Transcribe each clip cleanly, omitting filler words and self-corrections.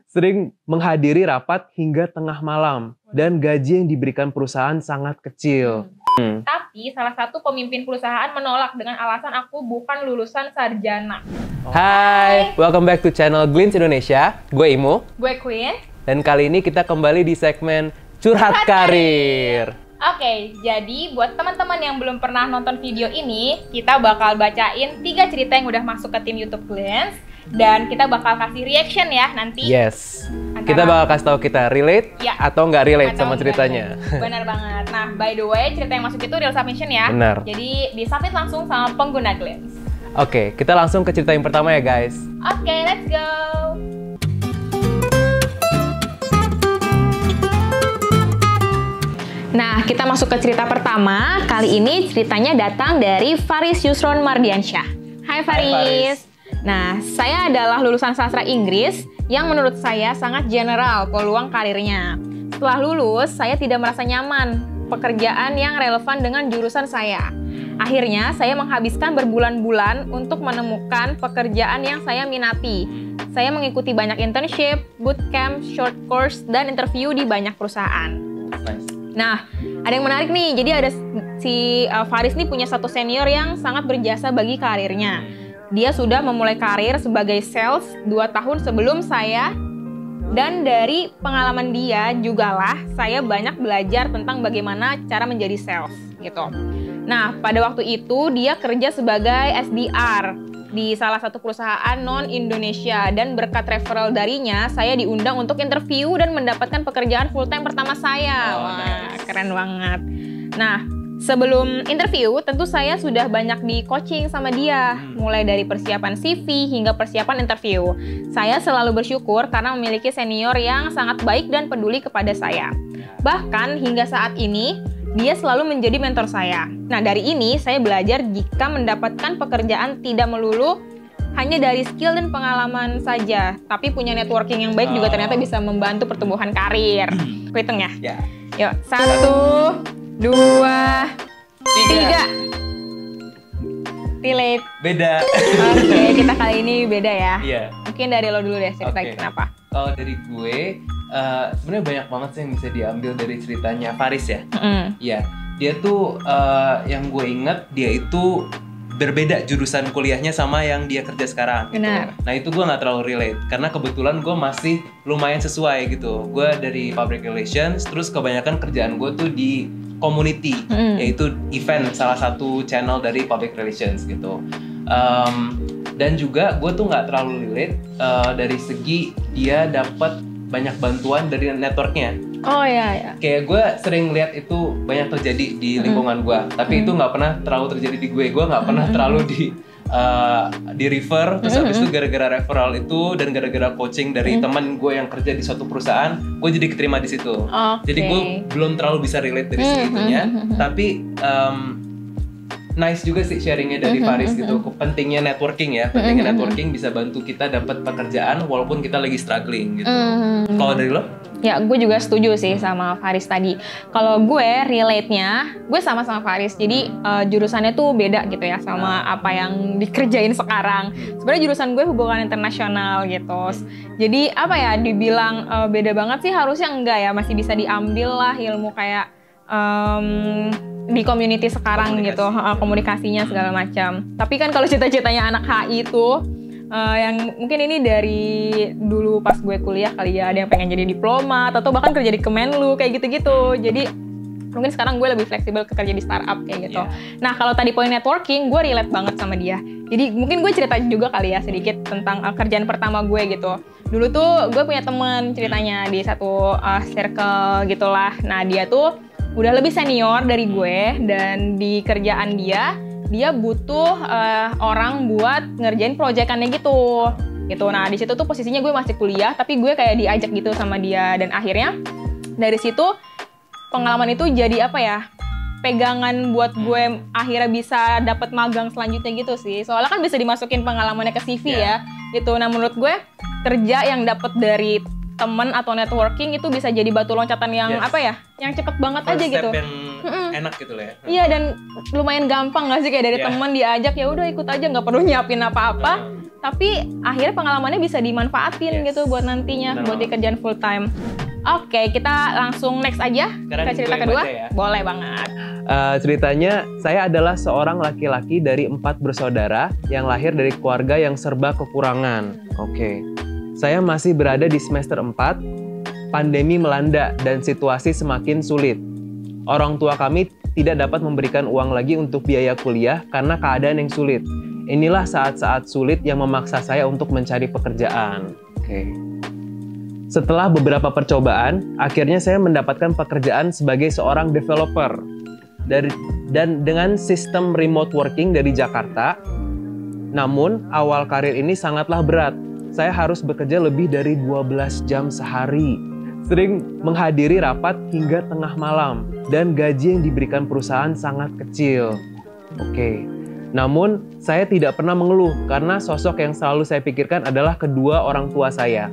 Sering menghadiri rapat hingga tengah malam dan gaji yang diberikan perusahaan sangat kecil. Tapi salah satu pemimpin perusahaan menolak dengan alasan aku bukan lulusan sarjana. Hai, welcome back to channel Glints Indonesia. Gue Imo. Gue Queen. Dan kali ini kita kembali di segmen Curhat Karir. Oke, jadi buat teman-teman yang belum pernah nonton video ini, kita bakal bacain 3 cerita yang udah masuk ke tim YouTube Glints. Dan kita bakal kasih reaction ya nanti. Yes. Kita bakal kasih tahu kita relate ya, atau nggak relate atau sama ceritanya. Benar banget. Nah, by the way, cerita yang masuk itu real submission ya. Benar. Jadi disubmit langsung sama pengguna Glints. Oke, kita langsung ke cerita yang pertama ya guys. Oke, let's go. Nah, kita masuk ke cerita pertama. Kali ini ceritanya datang dari Faris Yusron Mardiansyah. Hai Faris. Hai, Faris. Nah, saya adalah lulusan sastra Inggris yang menurut saya sangat general peluang karirnya. Setelah lulus, saya tidak merasa nyaman pekerjaan yang relevan dengan jurusan saya. Akhirnya, saya menghabiskan berbulan-bulan untuk menemukan pekerjaan yang saya minati. Saya mengikuti banyak internship, bootcamp, short course, dan interview di banyak perusahaan. Nice. Nah, ada yang menarik nih. Jadi ada si Faris nih punya satu senior yang sangat berjasa bagi karirnya. Dia sudah memulai karir sebagai sales 2 tahun sebelum saya. Dan dari pengalaman dia jugalah saya banyak belajar tentang bagaimana cara menjadi sales gitu. Nah, pada waktu itu dia kerja sebagai SDR di salah satu perusahaan non-Indonesia. Dan berkat referral darinya, saya diundang untuk interview dan mendapatkan pekerjaan full-time pertama saya. Wah, keren banget. Nah, sebelum interview, tentu saya sudah banyak di coaching sama dia. Mulai dari persiapan CV hingga persiapan interview. Saya selalu bersyukur karena memiliki senior yang sangat baik dan peduli kepada saya. Bahkan hingga saat ini, dia selalu menjadi mentor saya. Nah, dari ini saya belajar jika mendapatkan pekerjaan tidak melulu hanya dari skill dan pengalaman saja, tapi punya networking yang baik juga ternyata bisa membantu pertumbuhan karir. Aku hitung ya? Ya. Yuk, 1, 2, 3. Relate. Beda. Oke, kita kali ini beda ya. Iya. Mungkin dari lo dulu deh cerita kenapa. Kalau dari gue, sebenarnya banyak banget sih yang bisa diambil dari ceritanya Faris ya. Iya, dia tuh yang gue inget dia itu berbeda jurusan kuliahnya sama yang dia kerja sekarang. Benar. Gitu. Nah itu gue nggak terlalu relate karena kebetulan gue masih lumayan sesuai gitu. Gue dari public relations, terus kebanyakan kerjaan gue tuh di community, yaitu event salah satu channel dari public relations gitu. Dan juga gue tuh nggak terlalu relate dari segi dia dapat banyak bantuan dari networknya. Oh iya. Kayak gue sering lihat itu banyak terjadi di lingkungan gue, tapi itu nggak pernah terlalu terjadi di gue. Gue nggak pernah terlalu di refer, terus habis itu gara-gara referral itu dan gara-gara coaching dari teman gue yang kerja di suatu perusahaan, gue jadi keterima di situ. Jadi gue belum terlalu bisa relate dari segitunya, tapi nice juga sih sharingnya dari Faris gitu. Pentingnya networking ya, pentingnya networking bisa bantu kita dapat pekerjaan walaupun kita lagi struggling gitu. Kalau dari lo? Ya, gue juga setuju sih sama Faris tadi. Kalau gue relate-nya, gue sama-sama Faris. Jadi jurusannya tuh beda gitu ya sama apa yang dikerjain sekarang. Sebenarnya jurusan gue hubungan internasional gitu. Jadi apa ya, dibilang beda banget sih harusnya enggak ya. Masih bisa diambil lah ilmu kayak di community sekarang gitu, komunikasinya segala macam. Tapi kan kalau cita-citanya anak HI itu yang mungkin ini dari dulu pas gue kuliah kali ya, ada yang pengen jadi diplomat atau bahkan kerja di Kemenlu kayak gitu-gitu. Jadi mungkin sekarang gue lebih fleksibel ke kerja di startup kayak gitu. Nah, kalau tadi poin networking, gue relate banget sama dia. Jadi mungkin gue cerita juga kali ya sedikit tentang kerjaan pertama gue gitu. Dulu tuh gue punya temen ceritanya di satu circle gitulah. Nah, dia tuh udah lebih senior dari gue dan di kerjaan dia butuh orang buat ngerjain proyekannya gitu. Nah, di situ tuh posisinya gue masih kuliah, tapi gue kayak diajak gitu sama dia. Dan akhirnya dari situ pengalaman itu jadi apa ya, pegangan buat gue akhirnya bisa dapat magang selanjutnya gitu sih. Soalnya kan bisa dimasukin pengalamannya ke CV ya gitu. Nah, menurut gue kerja yang dapat dari temen atau networking itu bisa jadi batu loncatan yang apa ya, yang cepet banget aja gitu. Yang enak gitu lah ya. Iya, dan lumayan gampang nggak sih kayak dari temen diajak ya udah ikut aja, nggak perlu nyiapin apa-apa. tapi akhirnya pengalamannya bisa dimanfaatin gitu buat nantinya, buat di kerjaan full time. Oke, kita langsung next aja ke cerita kedua. Ya? Boleh banget. Ceritanya, saya adalah seorang laki-laki dari 4 bersaudara yang lahir dari keluarga yang serba kekurangan. Oke. Saya masih berada di semester 4, pandemi melanda dan situasi semakin sulit. Orang tua kami tidak dapat memberikan uang lagi untuk biaya kuliah karena keadaan yang sulit. Inilah saat-saat sulit yang memaksa saya untuk mencari pekerjaan. Oke. Setelah beberapa percobaan, akhirnya saya mendapatkan pekerjaan sebagai seorang developer. Dan dengan sistem remote working dari Jakarta. Namun, awal karir ini sangatlah berat. Saya harus bekerja lebih dari 12 jam sehari. Sering menghadiri rapat hingga tengah malam. Dan gaji yang diberikan perusahaan sangat kecil. Oke. Namun, saya tidak pernah mengeluh karena sosok yang selalu saya pikirkan adalah kedua orang tua saya.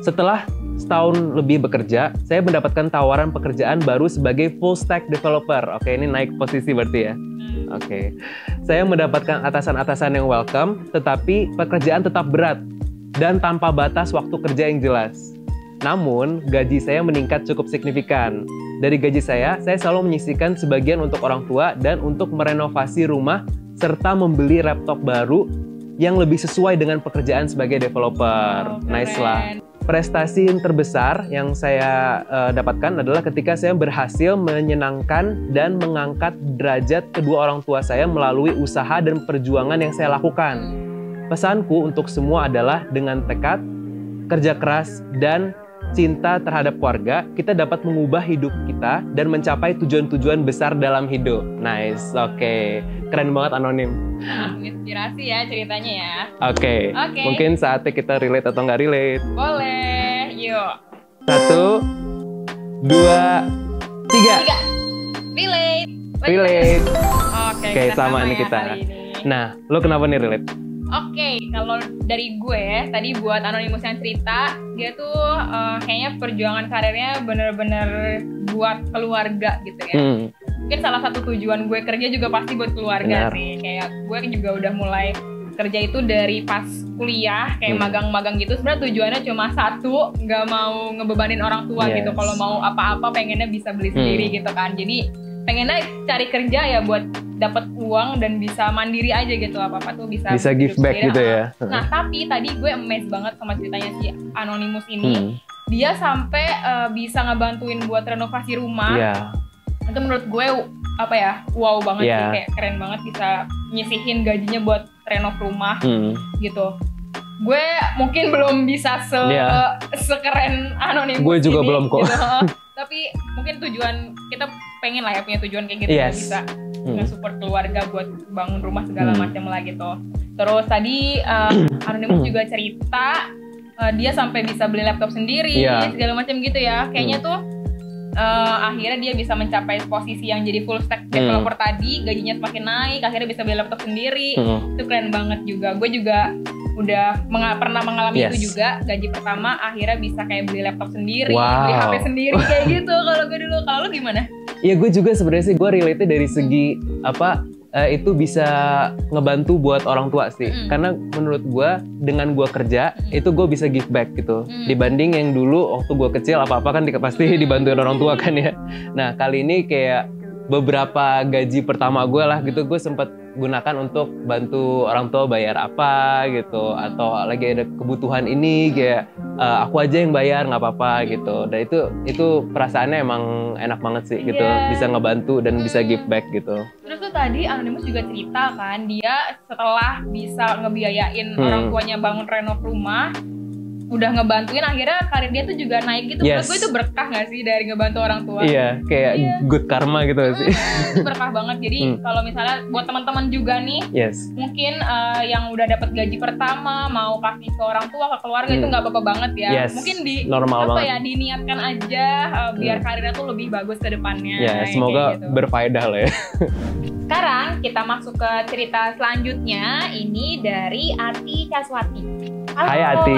Setelah setahun lebih bekerja, saya mendapatkan tawaran pekerjaan baru sebagai full stack developer. Oke, ini naik posisi berarti ya. Oke. Saya mendapatkan atasan-atasan yang welcome, tetapi pekerjaan tetap berat dan tanpa batas waktu kerja yang jelas. Namun, gaji saya meningkat cukup signifikan. Dari gaji saya selalu menyisihkan sebagian untuk orang tua dan untuk merenovasi rumah serta membeli laptop baru yang lebih sesuai dengan pekerjaan sebagai developer. Nice lah. Prestasi yang terbesar yang saya dapatkan adalah ketika saya berhasil menyenangkan dan mengangkat derajat kedua orang tua saya melalui usaha dan perjuangan yang saya lakukan. Pesanku untuk semua adalah dengan tekad, kerja keras, dan cinta terhadap keluarga, kita dapat mengubah hidup kita dan mencapai tujuan-tujuan besar dalam hidup. Nice, oke. Keren banget Anonim. Inspirasi ya ceritanya ya. Oke. Mungkin saatnya kita relate atau nggak relate. Boleh, yuk. 1, 2, 3. Relate. Oke, sama nih kita. Nah, lo kenapa nih relate? Oke, kalau dari gue, tadi buat Anonymous yang cerita, dia tuh kayaknya perjuangan karirnya bener-bener buat keluarga gitu ya. Mungkin salah satu tujuan gue kerja juga pasti buat keluarga sih. Kayak gue juga udah mulai kerja itu dari pas kuliah, kayak magang-magang gitu. Sebenarnya tujuannya cuma satu, nggak mau ngebebanin orang tua gitu. Kalau mau apa-apa pengennya bisa beli sendiri gitu kan. Jadi pengennya cari kerja ya buat dapat uang dan bisa mandiri aja gitu, apa-apa tuh bisa give back sendiri. Gitu ya. Nah, tapi tadi gue amazed banget sama ceritanya si Anonymous ini. Dia sampai bisa ngebantuin buat renovasi rumah. Itu menurut gue apa ya, wow banget sih, kayak keren banget bisa nyisihin gajinya buat renov rumah gitu. Gue mungkin belum bisa sekeren Anonymous gue juga ini, belum kok gitu. Tapi mungkin tujuan kita pengen lah ya punya tujuan kayak gitu, bisa nge-support keluarga buat bangun rumah segala macam lah gitu. Terus tadi Anonymous juga cerita dia sampai bisa beli laptop sendiri segala macam gitu ya. Kayaknya tuh akhirnya dia bisa mencapai posisi yang jadi full stack developer tadi, gajinya semakin naik, akhirnya bisa beli laptop sendiri. Itu keren banget juga. Gue juga udah pernah mengalami itu juga. Gaji pertama akhirnya bisa kayak beli laptop sendiri, beli HP sendiri kayak gitu. Kalau gue dulu, kalau lu gimana? Iya, gue juga sebenarnya sih gue relate dari segi itu bisa ngebantu buat orang tua sih. Karena menurut gue dengan gue kerja itu gue bisa give back gitu. Dibanding yang dulu waktu gue kecil apa-apa kan pasti dibantuin orang tua kan ya. Nah, kali ini kayak beberapa gaji pertama gue lah gitu, gue sempet gunakan untuk bantu orang tua bayar apa gitu, atau lagi ada kebutuhan ini kayak aku aja yang bayar nggak apa-apa gitu. Dan itu perasaannya emang enak banget sih gitu, bisa ngebantu dan bisa give back gitu. Terus tuh tadi Anonymous juga cerita kan, dia setelah bisa ngebiayain orang tuanya bangun renov rumah, udah ngebantuin, akhirnya karir dia tuh juga naik gitu. Menurut gue itu berkah gak sih dari ngebantu orang tua? Iya, kayak good karma gitu sih. Itu berkah banget. Jadi kalau misalnya buat teman-teman juga nih, mungkin yang udah dapat gaji pertama mau kasih ke orang tua, ke keluarga, itu nggak apa-apa banget ya. Mungkin normal banget. Diniatkan aja biar karirnya tuh lebih bagus ke depannya. Semoga gitu berfaedah lah ya. Sekarang kita masuk ke cerita selanjutnya. Ini dari Ati Caswati. Halo, hai Ati.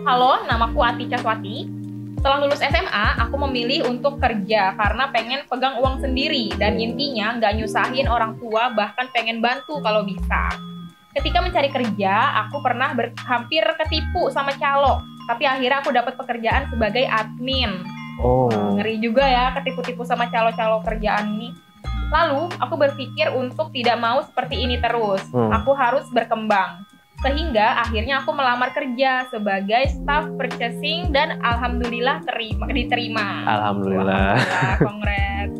Halo, namaku Ati Caswati. Setelah lulus SMA, aku memilih untuk kerja karena pengen pegang uang sendiri dan intinya nggak nyusahin orang tua, bahkan pengen bantu kalau bisa. Ketika mencari kerja, aku pernah hampir ketipu sama calo. Tapi akhirnya aku dapat pekerjaan sebagai admin. Ngeri juga ya ketipu-tipu sama calo-calo kerjaan ini. Lalu aku berpikir untuk tidak mau seperti ini terus. Aku harus berkembang. Sehingga akhirnya aku melamar kerja sebagai staff purchasing dan alhamdulillah diterima. Alhamdulillah. Congrats.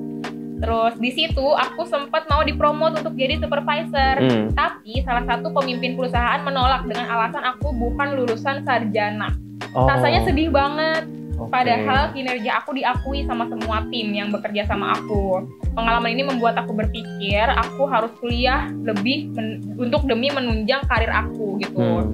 Terus di situ aku sempat mau dipromot untuk jadi supervisor, tapi salah satu pemimpin perusahaan menolak dengan alasan aku bukan lulusan sarjana. Rasanya sedih banget. Padahal kinerja aku diakui sama semua tim yang bekerja sama aku. Pengalaman ini membuat aku berpikir aku harus kuliah lebih untuk demi menunjang karir aku gitu.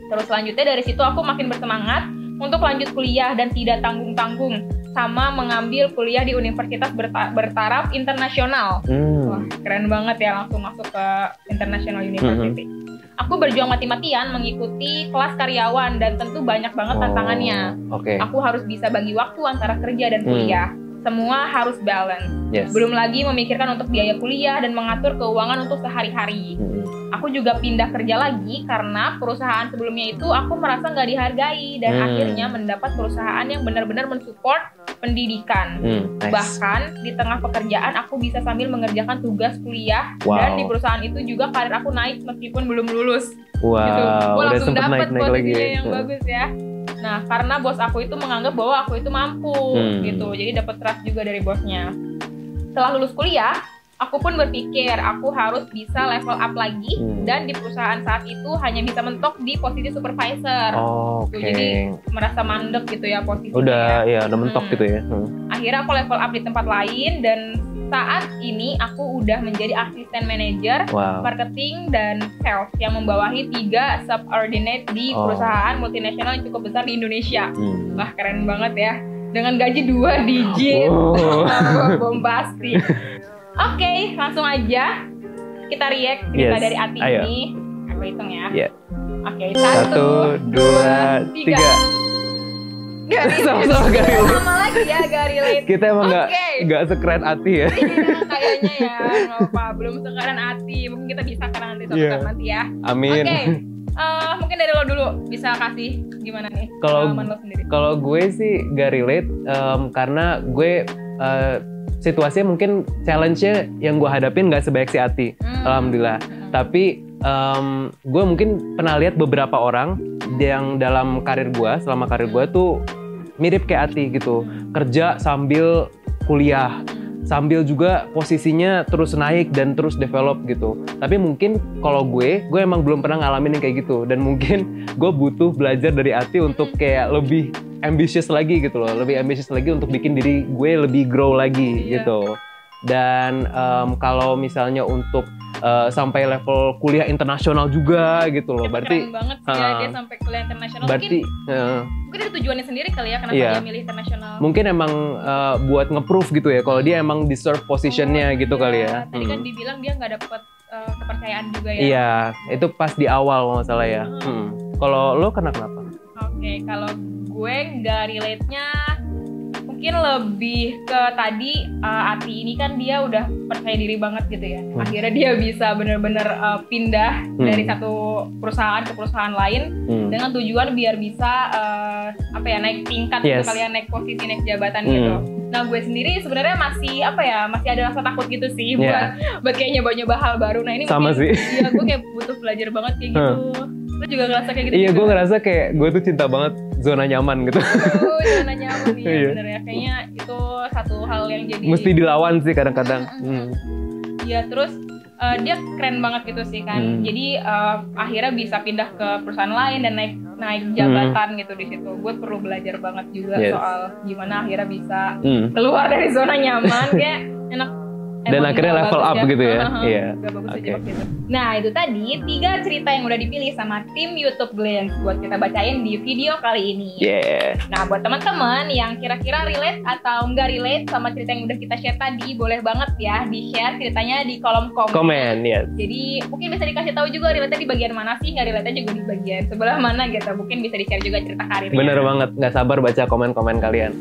Terus selanjutnya dari situ aku makin bersemangat untuk lanjut kuliah dan tidak tanggung-tanggung sama mengambil kuliah di universitas bertaraf internasional. Wah, keren banget ya, langsung masuk ke International University. Aku berjuang mati-matian mengikuti kelas karyawan dan tentu banyak banget tantangannya. Aku harus bisa bagi waktu antara kerja dan kuliah. Semua harus balance. Belum lagi memikirkan untuk biaya kuliah dan mengatur keuangan untuk sehari-hari. Aku juga pindah kerja lagi karena perusahaan sebelumnya itu aku merasa nggak dihargai dan akhirnya mendapat perusahaan yang benar-benar mensupport pendidikan. Bahkan di tengah pekerjaan aku bisa sambil mengerjakan tugas kuliah dan di perusahaan itu juga karir aku naik meskipun belum lulus. Gitu. Gue langsung dapat posisinya yang bagus ya. Nah, karena bos aku itu menganggap bahwa aku itu mampu gitu. Jadi dapat trust juga dari bosnya. Setelah lulus kuliah, aku pun berpikir aku harus bisa level up lagi dan di perusahaan saat itu hanya bisa mentok di posisi supervisor. Gitu. Jadi merasa mandek gitu ya posisinya. Udah mentok gitu ya. Akhirnya aku level up di tempat lain dan saat ini aku udah menjadi asisten manajer marketing dan sales yang membawahi 3 subordinate di perusahaan multinasional yang cukup besar di Indonesia. Wah, keren banget ya. Dengan gaji 2 digit. Bombastis. Oke, langsung aja kita react cerita dari Ati ini. Aku hitung ya. Oke, 1, 2, 3. Sama-sama gak relate. Sama lagi ya gak relate. Kita emang gak sekeren Ati ya. Iya, kayaknya ya. Gak apa, belum sekeren Ati. Mungkin kita bisa karena nanti suatu saat nanti ya. Amin. Mungkin dari lo dulu bisa kasih gimana nih pengalaman lo sendiri. Kalau gue sih gak relate karena gue situasinya mungkin challenge-nya yang gue hadapin gak sebaik si Ati. Alhamdulillah. Tapi gue mungkin pernah lihat beberapa orang yang dalam karir gue, selama karir gue tuh mirip kayak Ati gitu. Kerja sambil kuliah, sambil juga posisinya terus naik dan terus develop gitu. Tapi mungkin kalau gue emang belum pernah ngalamin yang kayak gitu. Dan mungkin gue butuh belajar dari Ati untuk kayak lebih ambitious lagi gitu loh. Lebih ambitious lagi untuk bikin diri gue lebih grow lagi gitu. Dan kalau misalnya untuk sampai level kuliah internasional juga gitu loh. Berarti keren banget sih ya dia sampai kuliah internasional. Berarti mungkin ada tujuannya sendiri kali ya kenapa dia milih internasional. Mungkin emang buat nge-proof gitu ya kalau dia emang deserve positionnya gitu kali ya. Tadi kan dibilang dia nggak dapet kepercayaan juga ya. Iya, itu pas di awal kalau nggak salah ya. Kalau lo kenapa? Oke, kalau gue nggak relate-nya mungkin lebih ke tadi Ati ini kan dia udah percaya diri banget gitu ya. Akhirnya dia bisa bener-bener pindah dari satu perusahaan ke perusahaan lain dengan tujuan biar bisa naik tingkat gitu kalian, naik posisi, naik jabatan gitu. Nah, gue sendiri sebenarnya masih masih ada rasa takut gitu sih buat kayak nyoba-nyoba hal baru. Nah, ini sama mungkin sih. Iya, gue kayak butuh belajar banget kayak gitu. Lu juga ngerasa kayak gitu? Iya, gue ngerasa kayak gue tuh cinta banget zona nyaman gitu. Zona nyaman ya, bener ya. Kayaknya itu satu hal yang jadi mesti dilawan sih kadang-kadang. Iya, terus dia keren banget gitu sih kan. Jadi akhirnya bisa pindah ke perusahaan lain dan naik jabatan gitu di situ. Gue perlu belajar banget juga soal gimana akhirnya bisa keluar dari zona nyaman kayak enak. Dan akhirnya level up gitu ya. Iya. Gitu. Nah, itu tadi 3 cerita yang udah dipilih sama tim YouTube Glance buat kita bacain di video kali ini. Nah, buat teman-teman yang kira-kira relate atau nggak relate sama cerita yang udah kita share tadi, boleh banget ya di-share ceritanya di kolom komen. Jadi mungkin bisa dikasih tahu juga relate-nya di bagian mana sih, nggak relate-nya juga di bagian sebelah mana gitu. Mungkin bisa di-share juga cerita karirnya. Bener banget, nggak sabar baca komen-komen kalian.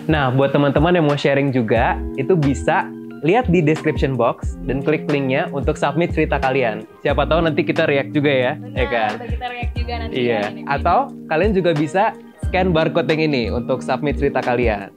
Nah, buat teman-teman yang mau sharing juga, itu bisa lihat di description box dan klik linknya untuk submit cerita kalian. Siapa tahu nanti kita react juga ya, ya kan? Benar, kita react juga nanti. Iya. Atau kalian juga bisa scan barcode yang ini untuk submit cerita kalian.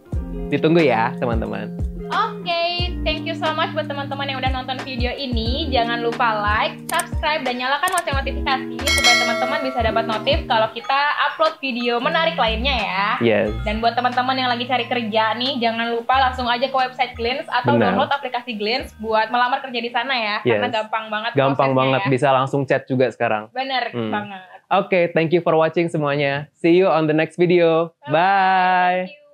Ditunggu ya, teman-teman. Oke, thank you so much buat teman-teman yang udah nonton video ini. Jangan lupa like, subscribe, dan nyalakan lonceng notifikasi supaya teman-teman bisa dapat notif kalau kita upload video menarik lainnya ya. Yes. Dan buat teman-teman yang lagi cari kerja nih, jangan lupa langsung aja ke website Glints atau download aplikasi Glints buat melamar kerja di sana ya. Yes. Karena gampang banget. Gampang banget, ya. bisa langsung chat juga sekarang. Bener banget. Oke, thank you for watching semuanya. See you on the next video. Bye. Thank you.